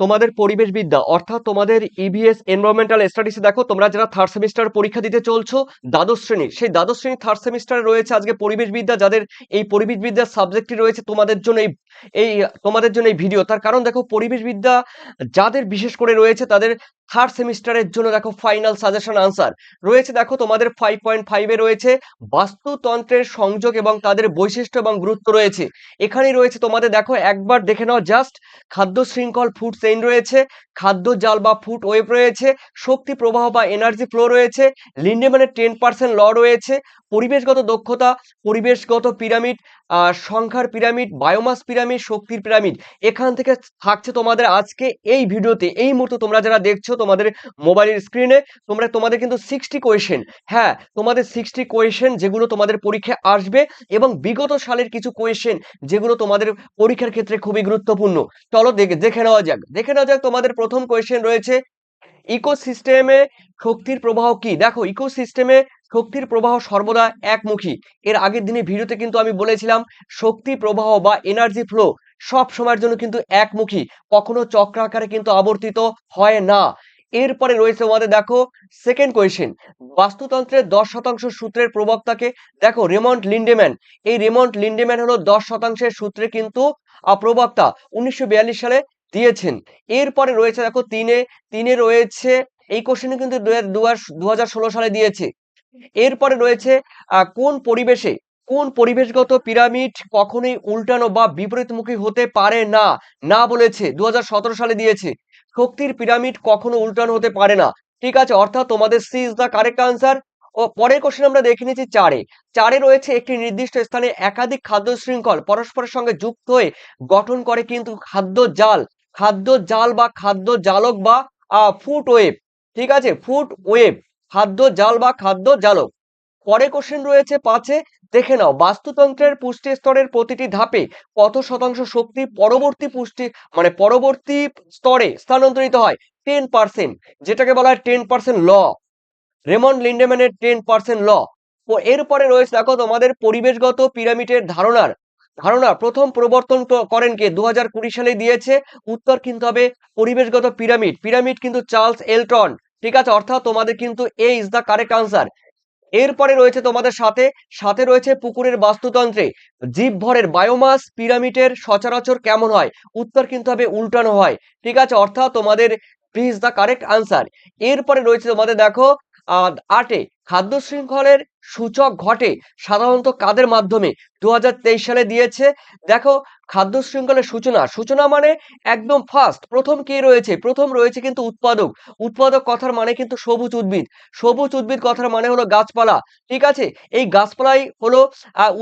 তোমাদের পরিবেশবিদ্যা অর্থাৎ তোমাদের ইভিএস এনভায়রনমেন্টাল স্টাডিজে দেখো তোমরা যারা থার্ড সেমিস্টার পরীক্ষা দিতে চলছো দ্বাদশ শ্রেণীর, সেই দ্বাদশ শ্রেণীর থার্ড সেমিস্টারে রয়েছে আজকে পরিবেশবিদ্যা। যাদের এই পরিবেশবিদ্যার সাবজেক্টটি রয়েছে তোমাদের জন্য এই তোমাদের জন্য এই ভিডিও। তার কারণ দেখো পরিবেশবিদ্যা যাদের বিশেষ করে রয়েছে তাদের থার্ড সেমিস্টারের জন্য দেখো ফাইনাল সাজেশন আনসার রয়েছে। দেখো তোমাদের 5.5 রয়েছে বাস্তুতন্ত্রের সংযোগ এবং তাদের বৈশিষ্ট্য এবং গুরুত্ব রয়েছে। এখানেই রয়েছে তোমাদের দেখো একবার দেখে নাও জাস্ট। খাদ্য শৃঙ্খল ফুড চেইন রয়েছে, খাদ্য জাল বা ফুড ওয়েব রয়েছে, শক্তি প্রবাহ বা এনার্জি ফ্লো রয়েছে, লিন্ডেম্যানের 10% ল রয়েছে, পরিবেশগত দক্ষতা, পরিবেশগত পিরামিড, সংখ্যার পিরামিড, বায়োমাস পিরামিড, শক্তির পিরামিড। এখান থেকে থাকছে তোমাদের আজকে এই ভিডিওতে। এই মুহূর্তে তোমরা যারা দেখছো তোমাদের মোবাইলের স্ক্রিনে তোমাদের কিন্তু 60 কোয়েশ্চেন, হ্যাঁ তোমাদের 60 কোয়েশ্চেন যেগুলো তোমাদের পরীক্ষায় আসবে এবং বিগত সালের কিছু কোয়েশ্চেন যেগুলো তোমাদের পরীক্ষার ক্ষেত্রে খুবই গুরুত্বপূর্ণ। চলো দেখে নেওয়া যাক। তোমাদের প্রথম কোয়েশ্চেন রয়েছে ইকোসিস্টেমে শক্তির প্রবাহ কি। দেখো ইকোসিস্টেমে শক্তির প্রবাহ সর্বদা একমুখী। এর আগের দিনে ভিডিওতে কিন্তু আমি বলেছিলাম শক্তি প্রবাহ বা এনার্জি ফ্লো সব সময়ের জন্য কিন্তু একমুখী, কখনো চক্রাকারে কিন্তু আবর্তিত হয় না। এরপরে রয়েছে আমাদের দেখো সেকেন্ড কোয়েশ্চেন, বাস্তুতন্ত্রের 10% সূত্রের প্রবক্তাকে। দেখো রেমন্ড লিন্ডেম্যান, এই রেমন্ড লিন্ডেম্যান হলো 10% সূত্রে কিন্তু প্রবক্তা, 1942 সালে দিয়েছেন। এরপরে রয়েছে দেখো তিনে রয়েছে এই কোশ্চেনে কিন্তু 2016 সালে দিয়েছে। এরপরে রয়েছে কোন পরিবেশগত পিরামিড কখনোই উল্টানো বা বিপরীতমুখী হতে পারে না, না বলেছে 2017 সালে দিয়েছে। শক্তির পিরামিড কখনো উল্টানো হতে পারে না, ঠিক আছে, অর্থাৎ তোমাদের C is the correct answer. ও পরের কোশ্চেন আমরা দেখে নিচ্ছি চারে রয়েছে একটি নির্দিষ্ট স্থানে একাধিক খাদ্য শৃঙ্খল পরস্পরের সঙ্গে যুক্ত হয়ে গঠন করে কিন্তু খাদ্য জাল বা খাদ্য জালক বা ফুড ওয়েব, ঠিক আছে, ফুড ওয়েব, খাদ্য জাল বা খাদ্য জালক। পরে কোশ্চেন রয়েছে 5-এ, দেখে নাও বাস্তুতন্ত্রের পুষ্টি স্তরের প্রতিটি ধাপে কত শতাংশ শক্তি পরবর্তী স্তরে স্থানান্তরিত হয়। 10%, যেটাকে বলা হয় 10% ল, রেমন্ড লিন্ডেম্যানের 10% ল। ও এরপরে রয়েছে দেখো তোমাদের পরিবেশগত পিরামিডের ধারণা প্রথম প্রবর্তন করেন কে, 2020 সালে দিয়েছে। উত্তর কিন্তু হবে পরিবেশগত পিরামিড কিন্তু চার্লস এলটন, ঠিক আছে, অর্থাৎ তোমাদের কিন্তু এ ইজ দ্য কারেক্ট আনসার। এরপরে রয়েছে তোমাদের সাথে রয়েছে পুকুরের বাস্তুতন্ত্রে জীবভরের বায়োমাস পিরামিডের সচরাচর কেমন হয়। উত্তর কিন্তু হবে উল্টানো হয়, ঠিক আছে, অর্থাৎ তোমাদের B is the correct answer. এরপরে রয়েছে তোমাদের দেখো 8-এ, খাদ্য শৃঙ্খলের সূচক ঘটে সাধারণত কাদের মাধ্যমে। 2023 সালে দিয়েছে। দেখো খাদ্য শৃঙ্খলের সূচনা মানে একদম ফার্স্ট, প্রথম কে রয়েছে, প্রথম রয়েছে কিন্তু উৎপাদক কথার মানে কিন্তু সবুজ উদ্ভিদ কথার মানে হলো গাছপালা, ঠিক আছে, এই গাছপালাই হলো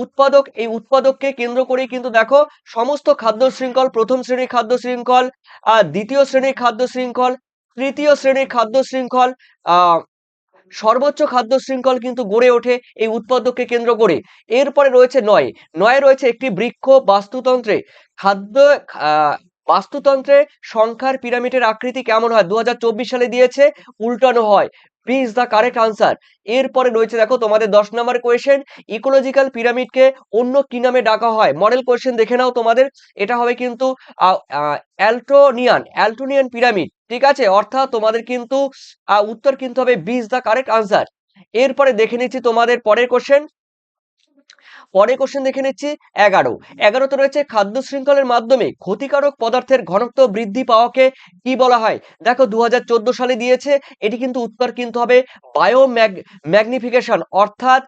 উৎপাদক। এই উৎপাদককে কেন্দ্র করেই কিন্তু দেখো সমস্ত খাদ্য শৃঙ্খল, প্রথম শ্রেণীর খাদ্য শৃঙ্খল, দ্বিতীয় শ্রেণীর খাদ্য শৃঙ্খল, তৃতীয় শ্রেণীর খাদ্য শৃঙ্খল, সর্বোচ্চ খাদ্য শৃঙ্খল কিন্তু গড়ে ওঠে এই উৎপাদককে কেন্দ্র করে। এরপরে রয়েছে 9 রয়েছে একটি বৃক্ষ খাদ্য বাস্তুতন্ত্রে সংখ্যার পিরামিডের আকৃতি কেমন হয়। 2024 সালে দিয়েছে, উল্টানো হয়, B is the correct answer. এরপরে রয়েছে দেখো তোমাদের 10 নম্বর কোয়েশ্চেন, ইকোলজিক্যাল পিরামিডকে অন্য কি নামে ডাকা হয়। মডেল কোয়েশ্চেন দেখে নাও তোমাদের, এটা হবে কিন্তু অ্যাল্টোনিয়ান পিরামিড, ঠিক আছে, অর্থাৎ তোমাদের কিন্তু উত্তর কিন্তু হবে B is the correct answer. এরপরে দেখে নিচ্ছি তোমাদের পরের কোশ্চেন দেখে নিচ্ছি 11তে রয়েছে খাদ্য শৃঙ্খলের মাধ্যমে ক্ষতিকারক পদার্থের ঘনত্ব বৃদ্ধি পাওয়াকে কি বলা হয়। দেখো 2014 সালে দিয়েছে, এটি কিন্তু উত্তর কিন্তু হবে ম্যাগনিফিকেশন, অর্থাৎ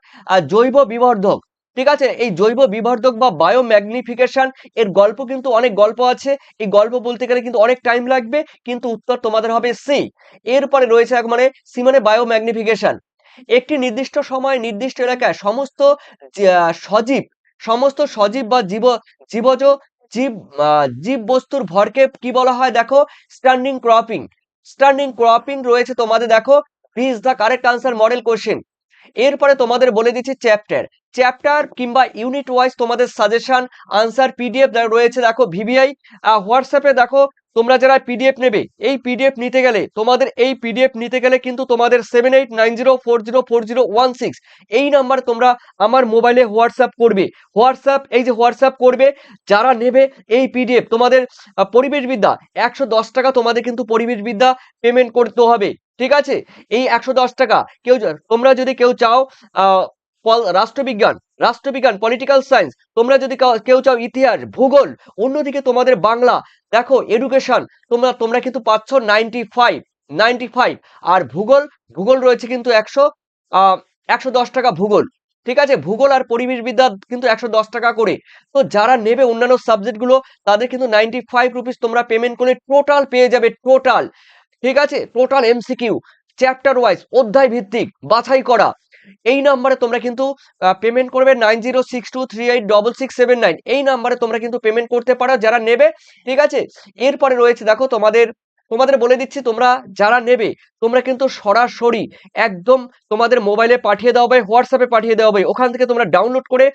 জৈব বিবর্ধক, ঠিক আছে, এই জৈব বিবর্ধক বা বায়ো ম্যাগনিফিকেশন এর গল্প কিন্তু অনেক গল্প আছে, এই গল্প বলতে গেলে কিন্তু অনেক টাইম লাগবে, কিন্তু উত্তর তোমাদের হবে সি। এরপরে রয়েছে মানে সি মানে বায়ো ম্যাগনিফিকেশন, একটি নির্দিষ্ট সময় নির্দিষ্ট এলাকায় সজীব বা জীবজ জীব জীব বস্তুর ভরকে কি বলা হয়। দেখো স্ট্যান্ডিং ক্রপিং রয়েছে তোমাদের, দেখো B is the correct answer, model question. এরপরে তোমাদের বলে দিচ্ছি চ্যাপ্টার কিংবা ইউনিট ওয়াইজ তোমাদের সাজেশন আনসার পিডিএফ রয়েছে, দেখো ভিভিআই হোয়াটসঅ্যাপে দেখো তোমরা যারা পিডিএফ নেবে, এই পিডিএফ নিতে গেলে কিন্তু তোমাদের 7890404016 এই নাম্বারে তোমরা আমার মোবাইলে হোয়াটসঅ্যাপ করবে। হোয়াটসঅ্যাপ করবে যারা নেবে এই পিডিএফ। তোমাদের পরিবেশবিদ্যা 110 টাকা তোমাদের কিন্তু পরিবেশবিদ্যা পেমেন্ট করতে হবে, ঠিক আছে? এই 110 টাকা তোমরা যদি কেউ চাও রাষ্ট্রবিজ্ঞান পলিটিক্যাল সায়েন্স, তোমরা যদি কেউ চাও ইতিহাস ভূগোল, অন্যদিকে তোমাদের বাংলা দেখো এডুকেশন তোমরা কিন্তু পাচ্ছ 95, আর ভূগোল রয়েছে কিন্তু 110 টাকা ভূগোল, ঠিক আছে? ভূগোল আর পরিবেশবিদ্যা কিন্তু 110 টাকা করে। তো যারা নেবে অন্যান্য সাবজেক্ট গুলো তাদের কিন্তু 95 রুপিস তোমরা পেমেন্ট করলে টোটাল পেয়ে যাবে, টোটাল, ঠিক আছে? টোটাল এমসিকিউ চ্যাপ্টার ওয়াইজ অধ্যায় ভিত্তিক বাছাই করা। এই নাম্বারে তোমরা কিন্তু পেমেন্ট করবে 9062386679, এই নাম্বারে তোমরা কিন্তু পেমেন্ট করতে পারো যারা নেবে, ঠিক আছে? এরপরে রয়েছে দেখো তোমাদের বলে দিচ্ছি, তোমরা যারা নেবে তোমরা কিন্তু সরাসরি একদম তোমাদের মোবাইলে পাঠিয়ে দেওয়া হবে, হোয়াটসঅ্যাপে পাঠিয়ে দেওয়া হবে, ওখান থেকে তোমরা ডাউনলোড করে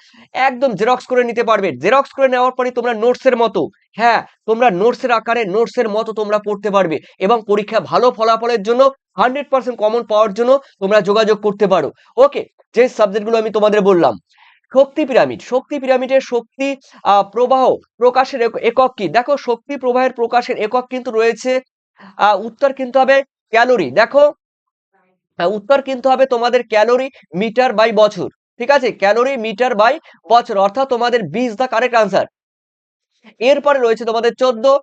একদম জেরক্স করে নিতে পারবে। জেরক্স করে নেওয়ার পরে তোমরা নোটসের মতো, হ্যাঁ তোমরা নোটসের আকারে নোটসের মতো তোমরা পড়তে পারবে এবং পরীক্ষা ভালো ফলাফলের জন্য 100% কমন পাওয়ার জন্য তোমরা যোগাযোগ করতে পারো। ওকে, যে সাবজেক্টগুলো আমি তোমাদের বললাম। শক্তি পিরামিডের শক্তি প্রবাহ প্রকাশের একক কি? দেখো শক্তি প্রবাহের প্রকাশের একক কিন্তু রয়েছে, উত্তর কিন্তু হবে ক্যালোরি। দেখো উত্তর কিন্তু হবে তোমাদের ক্যালোরি মিটার বাই বছর, ঠিক আছে? ক্যালোরি মিটার বাই বছর, অর্থাৎ তোমাদের 20 দা কারেক্ট আনসার। এরপরে রয়েছে তোমাদের 14,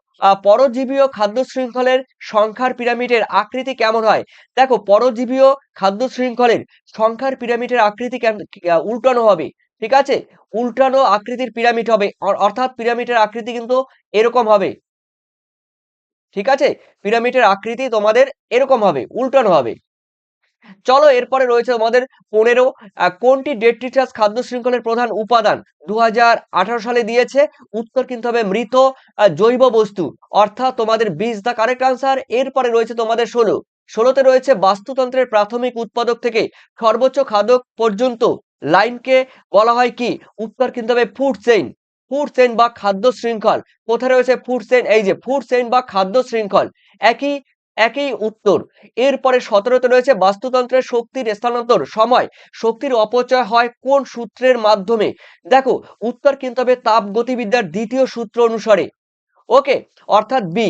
পরজীবীয় খাদ্য শৃঙ্খলের সংখ্যার পিরামিডের আকৃতি কেমন হয়? দেখো পরজীবীয় খাদ্য শৃঙ্খলের সংখ্যার পিরামিডের আকৃতি উল্টানো হবে, ঠিক আছে? উল্টানো আকৃতির পিরামিড হবে, অর্থাৎ পিরামিডের আকৃতি কিন্তু এরকম হবে, ঠিক আছে? পিরামিডের আকৃতি তোমাদের এরকম হবে, উল্টানো হবে। চলো এরপরে রয়েছে তোমাদের 15, কোনটি ডেট্রিটাস খাদ্য শৃঙ্খলের প্রধান উপাদান? 2018 সালে দিয়েছে, উত্তর কিন্তু হবে মৃত জৈব বস্তু, অর্থাৎ তোমাদের 20 দা কারেক্ট আনসার। এরপরে রয়েছে তোমাদের 16তে রয়েছে বাস্তুতন্ত্রের প্রাথমিক উৎপাদক থেকে সর্বোচ্চ খাদক পর্যন্ত লাইনকে বলা হয় কি? উত্তর কিন্তু হবে ফুড চেইন বা খাদ্য শৃঙ্খল। কোথায় রয়েছে ফুড চেইন? এই যে ফুড চেইন বা খাদ্য শৃঙ্খল, একই একই উত্তর। এরপরে 17তে রয়েছে বাস্তুতন্ত্রের শক্তির স্থানান্তর সময় শক্তির অপচয় হয় কোন সূত্রের মাধ্যমে? দেখো উত্তর কিন্তু হবে তাপগতিবিদ্যার দ্বিতীয় সূত্র অনুসারে, ওকে, অর্থাৎ বি।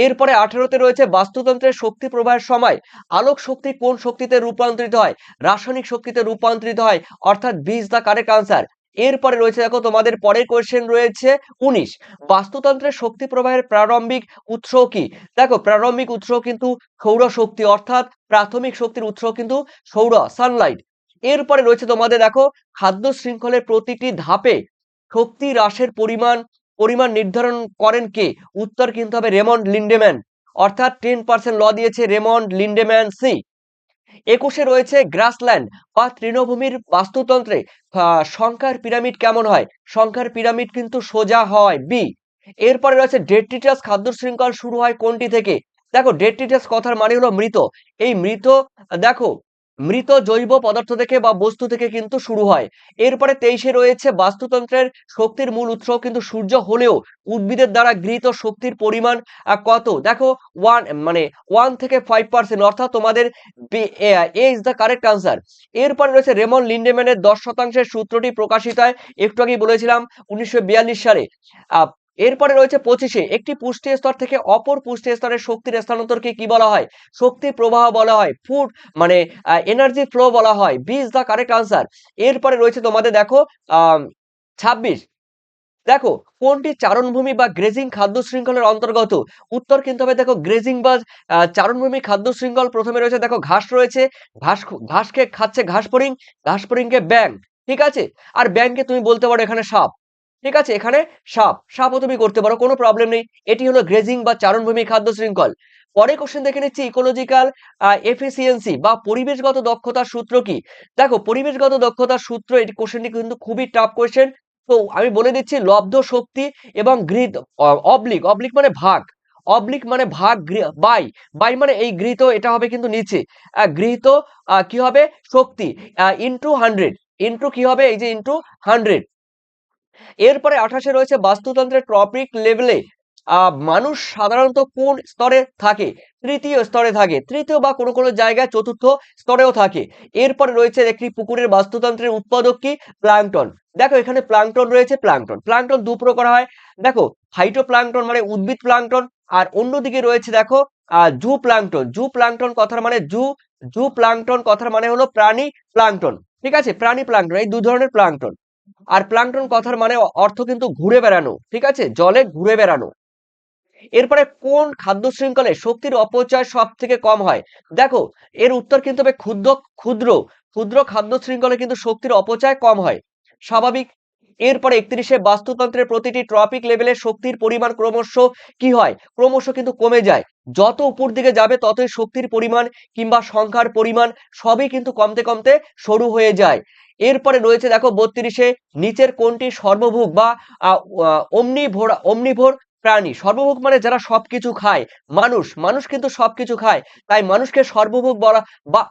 এরপরে 18তে রয়েছে বাস্তুতন্ত্রের শক্তি প্রবাহের সময় আলোক শক্তি কোন শক্তিতে রূপান্তরিত হয়? রাসায়নিক শক্তিতে রূপান্তরিত হয়, অর্থাৎ B is the correct answer. এরপরে রয়েছে দেখো তোমাদের পরের কোয়েশ্চেন রয়েছে 19, বাস্তুতন্ত্রের শক্তি প্রবাহের প্রারম্ভিক উৎস কি? দেখো প্রারম্ভিক উৎস কিন্তু সৌর শক্তি, অর্থাৎ প্রাথমিক শক্তির উৎস কিন্তু সৌর সানলাইট। এরপরে রয়েছে তোমাদের দেখো খাদ্য শৃঙ্খলের প্রতিটি ধাপে শক্তি হ্রাসের পরিমাণ নির্ধারণ করেন কে? উত্তর কিন্তু হবে রেমন্ড লিন্ডেম্যান, অর্থাৎ 10% ল দিয়েছে রেমন্ড লিন্ডেম্যান সি। 21-এ রয়েছে গ্রাসল্যান্ড বা তৃণভূমির বাস্তুতন্ত্রে সংখ্যার পিরামিড কেমন হয়? সংখ্যার পিরামিড কিন্তু সোজা হয়, বি। এরপরে রয়েছে ডেট্রিটাস খাদ্য শৃঙ্খল শুরু হয় কোনটি থেকে? দেখো ডেট্রিটাস কথার মানে হলো মৃত, এই মৃত দেখো মৃত জৈব পদার্থ থেকে বা বস্তু থেকে কিন্তু শুরু হয়। এরপরে 23-এ রয়েছে বাস্তুতন্ত্রের শক্তির মূল উৎস কিন্তু সূর্য হলেও উদ্ভিদের দ্বারা গৃহীত শক্তির পরিমাণ কত? দেখো 1 থেকে 5%, অর্থাৎ তোমাদের এ ইজ দ্য কারেক্ট আনসার। এরপরে রয়েছে রেমন্ড লিন্ডেম্যানের 10% সূত্রটি প্রকাশিত হয়, একটু আগেই বলেছিলাম 1942 সালে। এরপরে রয়েছে 25-এ একটি পুষ্টি স্তর থেকে অপর পুষ্টি স্তরের শক্তির স্থানান্তরকে কি বলা হয়? শক্তি প্রবাহ বলা হয়, এনার্জি ফ্লো বলা হয়, B is the correct answer. এরপরে রয়েছে তোমাদের দেখো 26, দেখো কোনটি চারণভূমি বা গ্রেজিং খাদ্য শৃঙ্খলের অন্তর্গত? উত্তর কিন্তু হবে দেখো গ্রেজিং বা চারণভূমি খাদ্য শৃঙ্খল। প্রথমে রয়েছে দেখো ঘাস রয়েছে, ঘাসকে খাচ্ছে ঘাসফড়িংকে ব্যাঙ, ঠিক আছে? আর ব্যাঙকে তুমি বলতে পারো এখানে সাপ, ঠিক আছে? এখানে সাপও তুমি করতে পারো, কোনো প্রবলেম নেই। এটি হলো গ্রেজিং বা চারণভূমি খাদ্য শৃঙ্খল। পরে কোশ্চেন দেখে নিচ্ছি ইকোলজিক্যাল এফিসিয়েন্সি বা পরিবেশগত দক্ষতার সূত্র কি? দেখো পরিবেশগত দক্ষতার সূত্র, এই কোশ্চেনটি কিন্তু খুবই টাফ কোশ্চেন। তো আমি বলে দিচ্ছি লব্ধ শক্তি এবং গৃহীত অবলিক মানে ভাগ, বাই মানে এই গৃহীত, এটা হবে কিন্তু নিচে গৃহীত কি হবে শক্তি ইনটু 100, ইনটু কি হবে? এই যে ইনটু 100। এরপরে 28-এ রয়েছে বাস্তুতন্ত্রের ট্রপিক লেভেলে মানুষ সাধারণত কোন স্তরে থাকে? তৃতীয় স্তরে থাকে, তৃতীয় বা কোনো কোনো জায়গায় চতুর্থ স্তরেও থাকে। এরপরে রয়েছে একটি পুকুরের বাস্তুতন্ত্রের উৎপাদক কি? প্লাঙ্কটন। দেখো এখানে প্লাঙ্কটন রয়েছে, প্লাঙ্কটন প্লাঙ্কটন দু প্রকার হয়। দেখো ফাইটোপ্লাঙ্কটন মানে উদ্ভিদ প্লাঙ্কটন, আর অন্যদিকে রয়েছে দেখো জু প্লাঙ্কটন। জু প্লাঙ্কটন কথার মানে জু প্লাঙ্কটন কথার মানে হলো প্রাণী প্লাঙ্কটন। ঠিক আছে, প্রাণী প্লাঙ্কটন, এই দু ধরনের প্লাঙ্কটন। আর প্লাঙ্কটন কথার মানে অর্থ কিন্তু ঘুরে বেড়ানো, ঠিক আছে, জলে ঘুরে বেড়ানো। এরপরে কোন খাদ্য শৃঙ্খলে শক্তির অপচয় সব থেকে কম হয়? দেখো এর উত্তর কিন্তু হবে ক্ষুদ্র ক্ষুদ্র ক্ষুদ্র খাদ্য শৃঙ্খলে কিন্তু শক্তির অপচয় কম হয়, স্বাভাবিক। এরপরে 31-এ বাস্তুতন্ত্রের প্রতিটি ট্রপিক লেভেলে শক্তির পরিমাণ ক্রমশ কি হয়? ক্রমশ কিন্তু কমে যায়। যত উপর দিকে যাবে ততই শক্তির পরিমাণ কিংবা সংখ্যার পরিমাণ সবই কিন্তু কমতে কমতে সরু হয়ে যায়। এরপরে রয়েছে দেখো 32-এ নিচের কোনটি সর্বভুক বা অমনিভোর প্রাণী? সর্বভুক মানে যারা সবকিছু খায়। মানুষ মানুষ কিন্তু সবকিছু খায়, তাই মানুষকে সর্বভুক বলা বা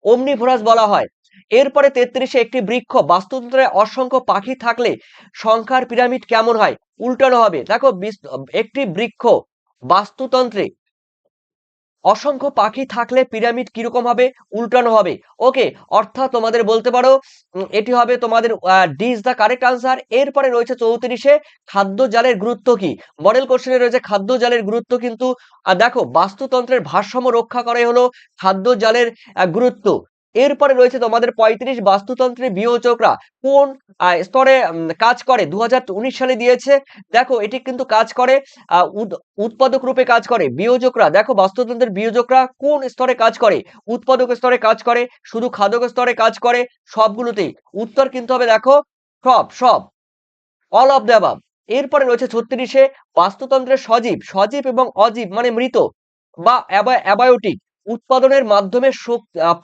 অমনিভোরাস বলা হয়। এরপরে 33-এ একটি বৃক্ষ বাস্তুতন্ত্রে অসংখ্য পাখি থাকলে সংখ্যার পিরামিড কেমন হয়? উল্টানো হবে। দেখো একটি বৃক্ষ বাস্তুতন্ত্রে অসংখ্য পাখি থাকলে পিরামিড কিরকম হবে? উল্টানো হবে। ওকে, অর্থাৎ তোমাদের বলতে পারো এটি হবে তোমাদের D is the correct answer. এরপরে রয়েছে 34-এ খাদ্য জালের গুরুত্ব কি? মডেল কোশ্চেনে রয়েছে খাদ্য জালের গুরুত্ব, কিন্তু দেখো বাস্তুতন্ত্রের ভারসাম্য রক্ষা করাই হলো খাদ্য জালের গুরুত্ব। এরপরে রয়েছে তোমাদের 35 বাস্তুতন্ত্রের বিয়োজকরা কোন স্তরে কাজ করে? 2019 সালে দিয়েছে। দেখো এটি কিন্তু কাজ করে উৎপাদক রূপে কাজ করে। বিয়োজকরা দেখো বাস্তুতন্ত্রের বিয়োজকরা কোন স্তরে কাজ করে? উৎপাদক স্তরে কাজ করে, শুধু খাদক স্তরে কাজ করে, সবগুলোতেই? উত্তর কিন্তু হবে দেখো সব অল অফ দ্য অ্যাবাভ। এরপরে রয়েছে 36-এ বাস্তুতন্ত্রের সজীব সজীব এবং অজীব মানে মৃত বা অ্যাবায়োটিক উৎপাদনের মাধ্যমে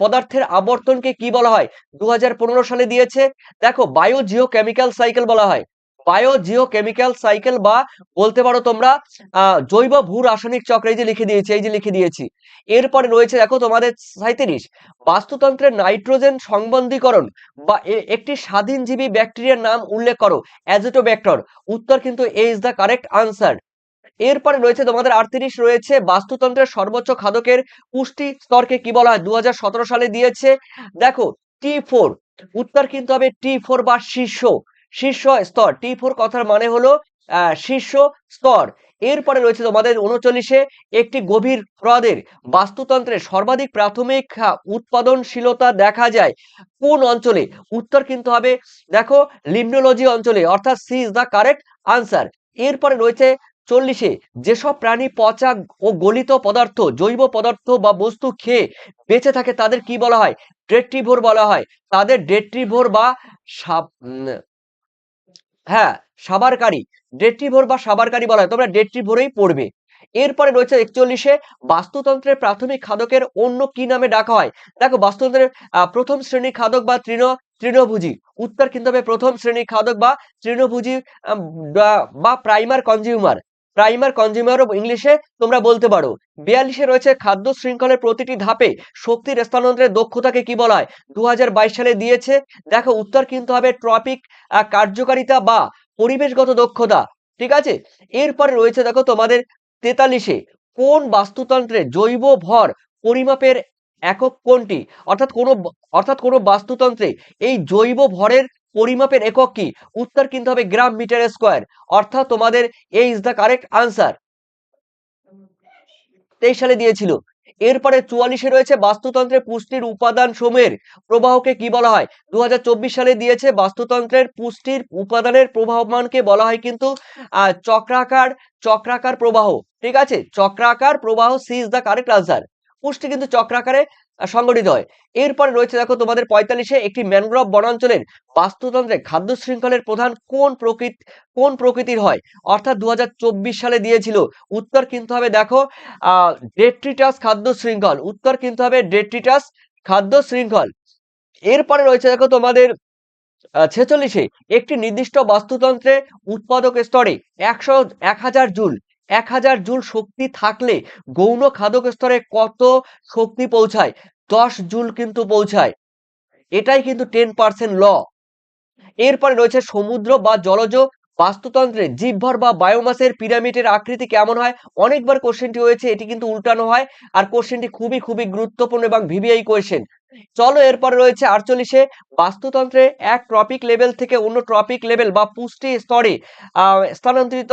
পদার্থের আবর্তনকে কি বলা হয়? 2015 সালে দিয়েছে। দেখো বায়োজিওকেমিক্যাল সাইকেল বলা হয়, বায়োজিওকেমিক্যাল সাইকেল বা বলতে পারো তোমরা জৈব ভূ রাসায়নিক চক্র। এই যে লিখে দিয়েছি, এই যে লিখে দিয়েছি। এরপরে রয়েছে দেখো তোমাদের 37 বাস্তুতন্ত্রের নাইট্রোজেন সংবন্ধীকরণ বা একটি স্বাধীনজীবী ব্যাকটেরিয়ার নাম উল্লেখ করো। অ্যাজিটোব্যাক্টর। উত্তর কিন্তু এ ইজ দ্য কারেক্ট আনসার। এরপরে রয়েছে তোমাদের 38 রয়েছে বাস্তুতন্ত্রের সর্বোচ্চ খাদকের পুষ্টি স্তরকে কি বলা হয়? 2017 সালে দিয়েছে। দেখো T4, উত্তর কিন্তু হবে T4 বা শীর্ষ স্তর। T4 কথার মানে হলো শীর্ষ স্তর। এরপরে রয়েছে তোমাদের 39-এ একটি গভীর হ্রদের বাস্তুতন্ত্রের সর্বাধিক প্রাথমিক উৎপাদনশীলতা দেখা যায় কোন অঞ্চলে? উত্তর কিন্তু হবে দেখো লিম্নোলজি অঞ্চলে, অর্থাৎ C is the correct answer. এরপরে রয়েছে 40-এ যেসব প্রাণী পচা ও গলিত পদার্থ জৈব পদার্থ বা বস্তু খেয়ে বেঁচে থাকে তাদের কি বলা হয়? ডেট্রিভোর বলা হয়। তাদের ডেট্রিভোর বা হ্যাঁ সাবারকারী, ডেট্রিভোর বা সাবারকারী বলা হয়। তোমরা ডেট্রিভোরেই পড়বে। এরপরে রয়েছে 41-এ বাস্তুতন্ত্রের প্রাথমিক খাদকের অন্য কি নামে ডাকা হয়? দেখো বাস্তুতন্ত্রের প্রথম শ্রেণীর খাদক বা তৃণভোজী। উত্তর কিন্তু হবে প্রথম শ্রেণীর খাদক বা তৃণভোজী বা প্রাইমার কনজিউমারও ইংলিশে তোমরা বলতে পারো। 42-এ রয়েছে খাদ্য শৃঙ্খলের প্রতিটি ধাপে শক্তির স্থানান্তরের দক্ষতাকে কি বলা হয়? 2022 সালে দিয়েছে। দেখো উত্তর কিন্তু হবে ট্রপিক কার্যকারিতা বা পরিবেশগত দক্ষতা, ঠিক আছে। এরপরে রয়েছে দেখো তোমাদের 43-এ কোন বাস্তুতন্ত্রের জৈব ভর পরিমাপের একক কোনটি? অর্থাৎ কোন বাস্তুতন্ত্রে এই জৈব ভরের পরিমাপের একক কি? উত্তর কিন্তু হবে গ্রাম মিটার স্কয়ার, অর্থাৎ তোমাদের এ ইজ দ্য কারেক্ট আনসার। 23 সালে দিয়েছিল। এরপরে 44-এ রয়েছে বাস্তুতন্ত্রের পুষ্টির উপাদান সমূহের প্রবাহকে কি বলা হয়? 2024 সালে দিয়েছে। বাস্তুতন্ত্রের পুষ্টির উপাদানের প্রবাহমানকে বলা হয় কিন্তু চক্রাকার প্রবাহ, ঠিক আছে, চক্রাকার প্রবাহ C is the correct answer. পুষ্টি কিন্তু চক্রাকারে সংগঠিত হয়। এরপরে রয়েছে দেখো তোমাদের 45-এ একটি ম্যানগ্রোভ বনাঞ্চলের বাস্তুতন্ত্রে খাদ্য শৃঙ্খলের প্রধান কোন প্রকৃতির হয়? অর্থাৎ 2024 সালে দিয়েছিল। উত্তর কিন্তু হবে দেখো ডেট্রিটাস খাদ্য শৃঙ্খল। উত্তর কিন্তু হবে ডেট্রিটাস খাদ্য শৃঙ্খল। এরপরে রয়েছে দেখো তোমাদের 46-এ একটি নির্দিষ্ট বাস্তুতন্ত্রে উৎপাদক স্তরে 1000 জুল শক্তি থাকলে গৌণ খাদক স্তরে কত শক্তি পৌঁছায়? 10 জুল কিন্তু পৌঁছায়। এটাই কিন্তু 10% ল। এরপরে রয়েছে সমুদ্র বা জলজ বাস্তুতন্ত্রে জীবভর বা বায়োমাসের পিরামিডের আকৃতি কেমন হয়? অনেকবার কোশ্চেনটি হয়েছে, এটি কিন্তু উল্টানো হয়। আর কোশ্চেনটি খুবই খুবই গুরুত্বপূর্ণ এবং ভিভিআই কোশ্চেন। চলো এরপরে রয়েছে 48 বাস্তুতন্ত্রে এক ট্রপিক লেভেল থেকে অন্য ট্রপিক লেভেল বা পুষ্টি স্তরে স্থানান্তরিত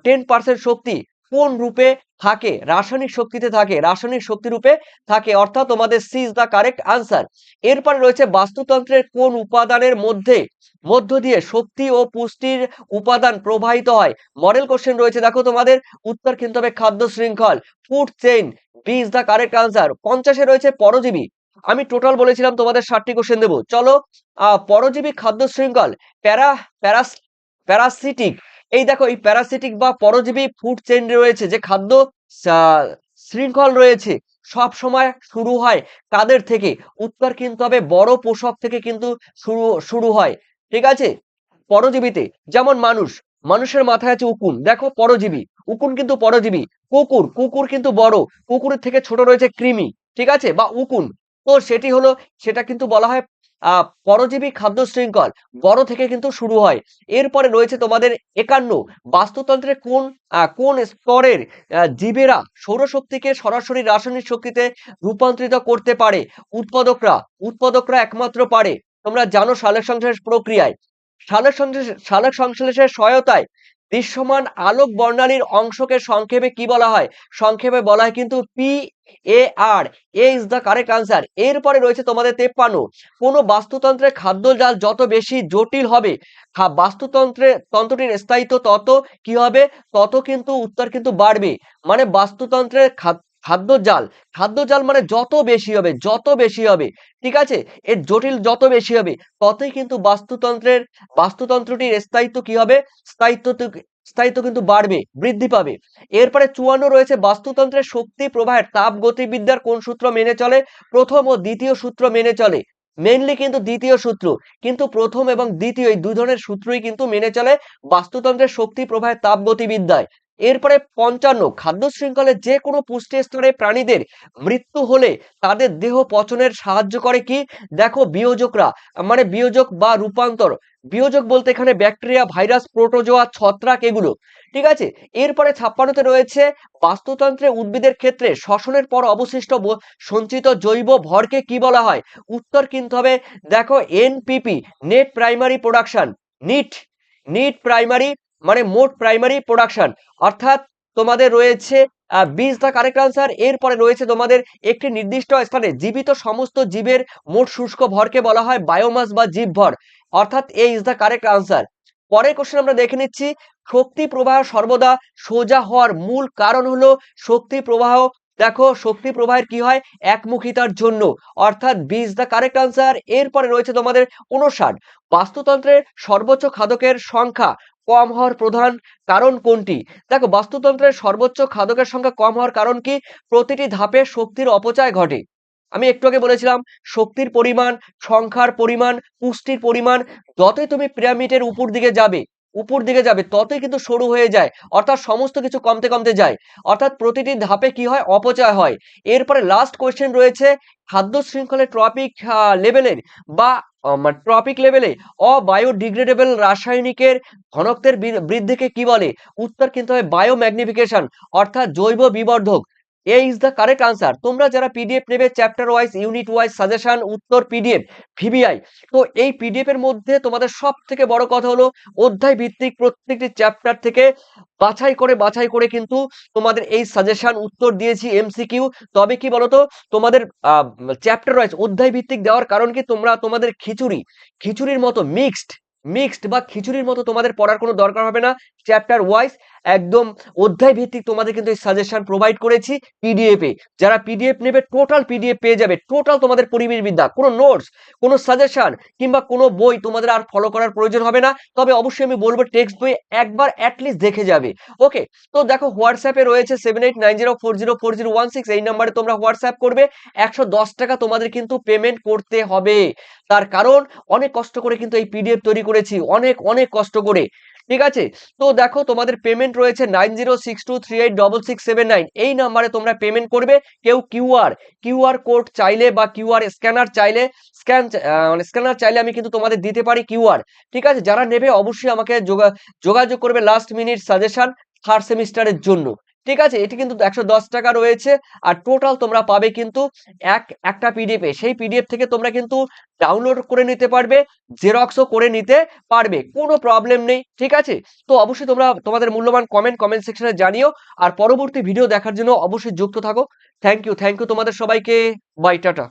10% শক্তি কোন রূপে থাকে? রাসায়নিক শক্তিতে থাকে, রাসায়নিক শক্তি রূপে থাকে, অর্থাৎ তোমাদের C is the correct answer. এরপরে রয়েছে বাস্তুতন্ত্রের কোন উপাদানের মধ্য দিয়ে শক্তি ও পুষ্টির উপাদান প্রবাহিত হয়? মডেল কোশ্চেন রয়েছে, দেখো তোমাদের উত্তর কিন্তু হবে খাদ্য শৃঙ্খল, food chain, B is the correct answer. 50 রয়েছে পরজীবী। আমি টোটাল বলেছিলাম তোমাদের 60টি কোশ্চেন দেবো। চলো পরজীবী খাদ্য শৃঙ্খল, প্যারা প্যারাস প্যারাসিটিক, এই দেখো এই প্যারাসিটিক বা পরজীবী ফুড চেইন রয়েছে, যে খাদ্য আহ, শৃঙ্খল রয়েছে, সব সময় শুরু হয় কাদের থেকে? উত্তর কিন্তু হবে বড় পোষক থেকে কিন্তু শুরু হয়। ঠিক আছে, পরজীবীতে যেমন মানুষের মাথায় আছে উকুন, দেখো পরজীবী, উকুন কিন্তু পরজীবী। কুকুর কিন্তু বড়, কুকুরের থেকে ছোট রয়েছে কৃমি, ঠিক আছে, বা উকুন। তো সেটা কিন্তু বলা হয় পরজীবী খাদ্য শৃঙ্খল, বড় থেকে কিন্তু শুরু হয়। এরপরে রয়েছে তোমাদের 51 বাস্তুতন্ত্রের কোন স্তরের জীবেরা সৌরশক্তিকে সরাসরি রাসায়নিক শক্তিতে রূপান্তরিত করতে পারে? উৎপাদকরা একমাত্র পারে। তোমরা জানো সালোক সংশ্লেষ প্রক্রিয়ায়, সালোক সংশ্লেষের সহায়তায় দৃশ্যমান আলোক বর্ণালীর অংশকে সংক্ষেপে কি বলা হয়? সংক্ষেপে বলা হয় কিন্তু PAR। A is the correct answer. এরপরে রয়েছে তোমাদের 53 কোন বাস্তুতন্ত্রের খাদ্য জাল যত বেশি জটিল হবে, তন্ত্রটির স্থায়িত্ব তত কি হবে? তত কিন্তু উত্তর কিন্তু বাড়বে। মানে বাস্তুতন্ত্রের খাদ্য জাল মানে যত বেশি হবে, ঠিক আছে, এর জটিল যত বেশি হবে, ততই কিন্তু বাস্তুতন্ত্রটির স্থায়িত্ব কি হবে? স্থায়িত্ব কিন্তু বাড়বে, বৃদ্ধি পাবে। এরপরে 54 রয়েছে বাস্তুতন্ত্রের শক্তি প্রবাহের তাপ গতিবিদ্যার কোন সূত্র মেনে চলে? প্রথম ও দ্বিতীয় সূত্র মেনে চলে। মেইনলি কিন্তু দ্বিতীয় সূত্র, কিন্তু প্রথম এবং দ্বিতীয় এই দুই ধরনের সূত্রই কিন্তু মেনে চলে বাস্তুতন্ত্রের শক্তি প্রবাহের তাপ গতিবিদ্যায়। এরপরে 55 খাদ্য শৃঙ্খলের যে কোনো পুষ্টি স্তরে প্রাণীদের মৃত্যু হলে তাদের দেহ পচনের সাহায্য করে কি? দেখো বিয়োজকরা, মানে বিয়োজক বা রূপান্তর। বিয়োজক বলতে এখানে ব্যাকটেরিয়া, ভাইরাস, প্রোটোজোয়া, ছত্রাক, এগুলো, ঠিক আছে। এরপরে 56তে রয়েছে বাস্তুতন্ত্রে উদ্ভিদের ক্ষেত্রে শ্বসনের পর অবশিষ্ট সঞ্চিত জৈব ভরকে কি বলা হয়? উত্তর কিন্তু হবে, দেখো NPP, net primary production. Net net primary মানে মোট প্রাইমারি প্রোডাকশন, অর্থাৎ তোমাদের রয়েছে 20 দা কারেক্ট আনসার। এরপরে রয়েছে তোমাদের একটি নির্দিষ্ট স্থানে জীবিত সমস্ত জীবের মোট শুষ্ক ভরকে বলা হয় বায়োমাস বা জীবভর, অর্থাৎ এ ইজ দা কারেক্ট আনসার। পরের কোশ্চেন আমরা দেখে নিচ্ছি, শক্তি প্রবাহ সর্বদা সোজা হওয়ার মূল কারণ হলো শক্তি প্রবাহ, দেখো শক্তি প্রবাহের কি হয়? একমুখিতার জন্য, অর্থাৎ 20 দা কারেক্ট আনসার। এরপরে রয়েছে তোমাদের 59 বাস্তুতন্ত্রের সর্বোচ্চ খাদকের সংখ্যা কম হওয়ার প্রধান কারণ কোনটি? দেখো বাস্তুতন্ত্রের সর্বোচ্চ খাদকের সংখ্যা কম হওয়ার কারণ কি? প্রতিটি ধাপে শক্তির অপচয় ঘটে। আমি একটু আগে বলেছিলাম শক্তির পরিমাণ, সংখ্যার পরিমাণ, পুষ্টির পরিমাণ, যতই তুমি পিরামিডের উপর দিকে যাবে ততই কিন্তু সরু হয়ে যায়, অর্থাৎ সমস্ত কিছু কমতে কমতে যায়, অর্থাৎ প্রতিটি ধাপে কি হয়? অপচয় হয়। এরপরে লাস্ট কোয়েশ্চেন রয়েছে, খাদ্য শৃঙ্খলের লেভেলের বা ট্রপিক লেভেলে অবায়োডিগ্রেডেবল রাসায়নিকের ঘনত্বের বৃদ্ধিকে কি বলে? উত্তর কিন্তু হয় বায়োম্যাগনিফিকেশন, অর্থাৎ জৈব বিবর্ধক। এ ইজ দ্য কারেক্ট আনসার। তোমরা যারা পিডিএফ নেবে chapter wise, unit wise suggestion, উত্তর পিডিএফ, ভিভিআই, তো এই পিডিএফ এর মধ্যে তোমাদের সব থেকে বড় কথা হলো অধ্যায় ভিত্তিক প্রত্যেকটি চ্যাপ্টার থেকে বাছাই করে কিন্তু তোমাদের এই সাজেশন উত্তর দিয়েছি এমসিকিউ। তবে কি বলতো, তোমাদের চ্যাপ্টার ওয়াইজ অধ্যায় ভিত্তিক দেওয়ার কারণ কি, তোমরা তোমাদের খিচুড়ির মতো মিক্সড বা খিচুড়ির মতো তোমাদের পড়ার কোনো দরকার হবে না। চ্যাপ্টার ওয়াইজ একদম অধ্যায় ভিত্তিক তোমাদের কিন্তু এই সাজেশন প্রোভাইড করেছি পিডিএফ এ। যারা পিডিএফ নেবে টোটাল পিডিএফ পেয়ে যাবে, টোটাল তোমাদের পরিবেশ বিদ্যা, কোনো নোটস, কোনো সাজেশন কিংবা কোনো বই তোমাদের আর ফলো করার প্রয়োজন হবে না। তবে অবশ্যই আমি বলবো টেক্সট বই একবার অ্যাটলিস্ট দেখে যাবে। ওকে, তো দেখো হোয়াটসঅ্যাপে রয়েছে 7890404016, এই নাম্বারে তোমরা হোয়াটসঅ্যাপ করবে। 110 টাকা তোমাদের কিন্তু পেমেন্ট করতে হবে, তার কারণ অনেক কষ্ট করে কিন্তু এই পিডিএফ তৈরি করেছি, অনেক অনেক কষ্ট করে। ঠিক আছে? তো দেখো তোমাদের পেমেন্ট রয়েছে 9062386679 এই নাম্বারে তোমরা পেমেন্ট করবে। কেউ কিউআর কোড চাইলে বা কিউআর স্ক্যানার চাইলে মানে স্ক্যানার চাইলে আমি কিন্তু তোমাদের দিতে পারি কিউআর। ঠিক আছে? যারা নেবে অবশ্যই আমাকে যোগাযোগ করবে লাস্ট মিনিট সাজেশন থার্ড সেমিস্টারের জন্য। ঠিক আছে? এটি কিন্তু ১১০ টাকা রয়েছে। আর টোটাল তোমরা পাবে কিন্তু একটা পিডিএফ এ। সেই পিডিএফ থেকে তোমরা কিন্তু ডাউনলোড করে নিতে পারবে, জেরক্সও করে নিতে পারবে। কোনো প্রবলেম নেই। ঠিক আছে? তো অবশ্যই তোমরা তোমাদের মূল্যবান কমেন্ট সেকশনে জানিও। আর পরবর্তী ভিডিও দেখার জন্য অবশ্যই যুক্ত থাকো। থ্যাংক ইউ তোমাদের সবাইকে। Bye, tata.